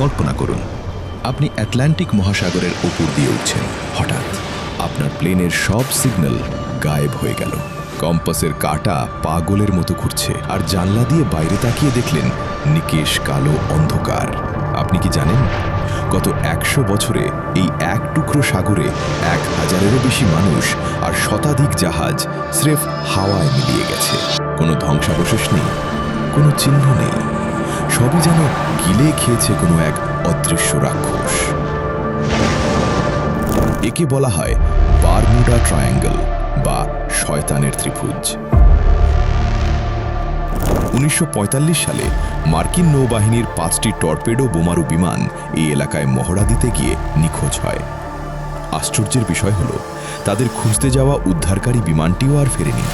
কল্পনা করুন আপনি আটলান্টিক মহাসাগরের উপর দিয়ে উঠছেন। হঠাৎ আপনার প্লেনের সব সিগন্যাল গায়েব হয়ে গেল। কম্পাসের কাঁটা পাগলের মতো ঘুরছে, আর জানলা দিয়ে বাইরে তাকিয়ে দেখলেন নিকেশ কালো অন্ধকার। আপনি কি জানেন গত 100 বছরে এই এক টুকরো সাগরে 1000-এরও বেশি মানুষ আর শতাধিক জাহাজ স্রেফ হাওয়ায় মিলিয়ে গেছে। কোনো ধ্বংসাবশেষ নেই, কোনো চিহ্ন নেই, সবই যেন গিলে খেয়েছে কোনো এক অদৃশ্য রাক্ষস। একে বলা হয় বারমুডা ট্রায়াঙ্গল বা শয়তানের ত্রিভুজ। 1945 সালে মার্কিন নৌবাহিনীর 5টি টর্পেডো বোমারু বিমান এই এলাকায় মহড়া দিতে গিয়ে নিখোঁজ হয়। আশ্চর্যের বিষয় হল তাদের খুঁজতে যাওয়া উদ্ধারকারী বিমানটিও আর ফেরেনি।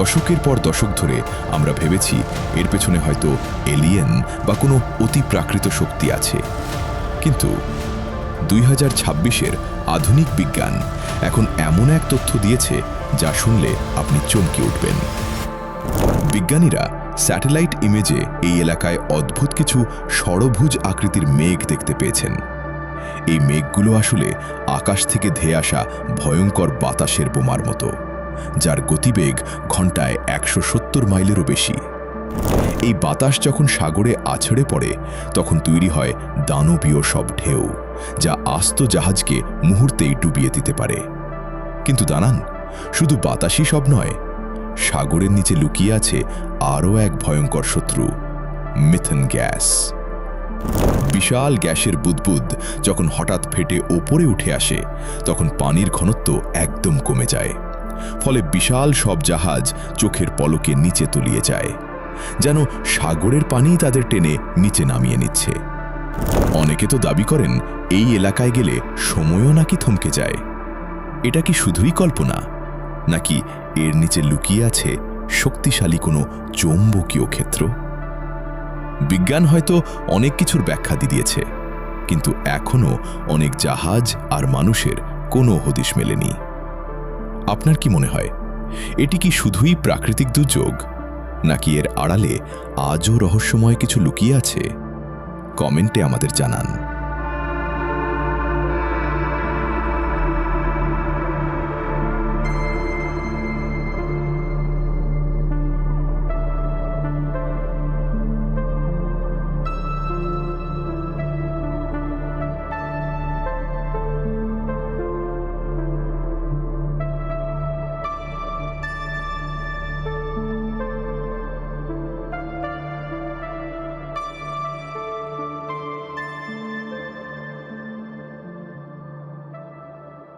দশকের পর দশক ধরে আমরা ভেবেছি এর পেছনে হয়তো এলিয়েন বা কোনো অতিপ্রাকৃত শক্তি আছে, কিন্তু 2026-এর আধুনিক বিজ্ঞান এখন এমন এক তথ্য দিয়েছে যা শুনলে আপনি চমকে উঠবেন। বিজ্ঞানীরা স্যাটেলাইট ইমেজে এই এলাকায় অদ্ভুত কিছু ষড়ভুজ আকৃতির মেঘ দেখতে পেয়েছেন। এই মেঘগুলো আসলে আকাশ থেকে ধেয়ে আসা ভয়ঙ্কর বাতাসের বোমার মতো, যার গতিবেগ ঘন্টায় 170 মাইলেরও বেশি। এই বাতাস যখন সাগরে আছড়ে পড়ে তখন তৈরি হয় দানবীয় সব ঢেউ, যা আস্ত জাহাজকে মুহূর্তেই ডুবিয়ে দিতে পারে। কিন্তু জানান, শুধু বাতাসই সব নয়, সাগরের নিচে লুকিয়ে আছে আরও এক ভয়ঙ্কর শত্রু, মিথেন গ্যাস। বিশাল গ্যাসের বুদবুদ যখন হঠাৎ ফেটে ওপরে উঠে আসে তখন পানির ঘনত্ব একদম কমে যায়, ফলে বিশাল সব জাহাজ চোখের পলকে নিচে তলিয়ে যায়, যেন সাগরের পানি তাদের টেনে নিচে নামিয়ে নিচ্ছে। অনেকে তো দাবি করেন এই এলাকায় গেলে সময়ও নাকি থমকে যায়। এটা কি শুধুই কল্পনা, নাকি এর নিচে লুকিয়ে আছে শক্তিশালী কোনো চৌম্বকীয় ক্ষেত্র? বিজ্ঞান হয়তো অনেক কিছুর ব্যাখ্যা দিয়েছে, কিন্তু এখনও অনেক জাহাজ আর মানুষের কোনো হদিশ মেলেনি। আপনার কি মনে হয়, এটি কি শুধুই প্রাকৃতিক দুর্যোগ, নাকি এর আড়ালে আজও রহস্যময় কিছু লুকিয়ে আছে? কমেন্টে আমাদের জানান।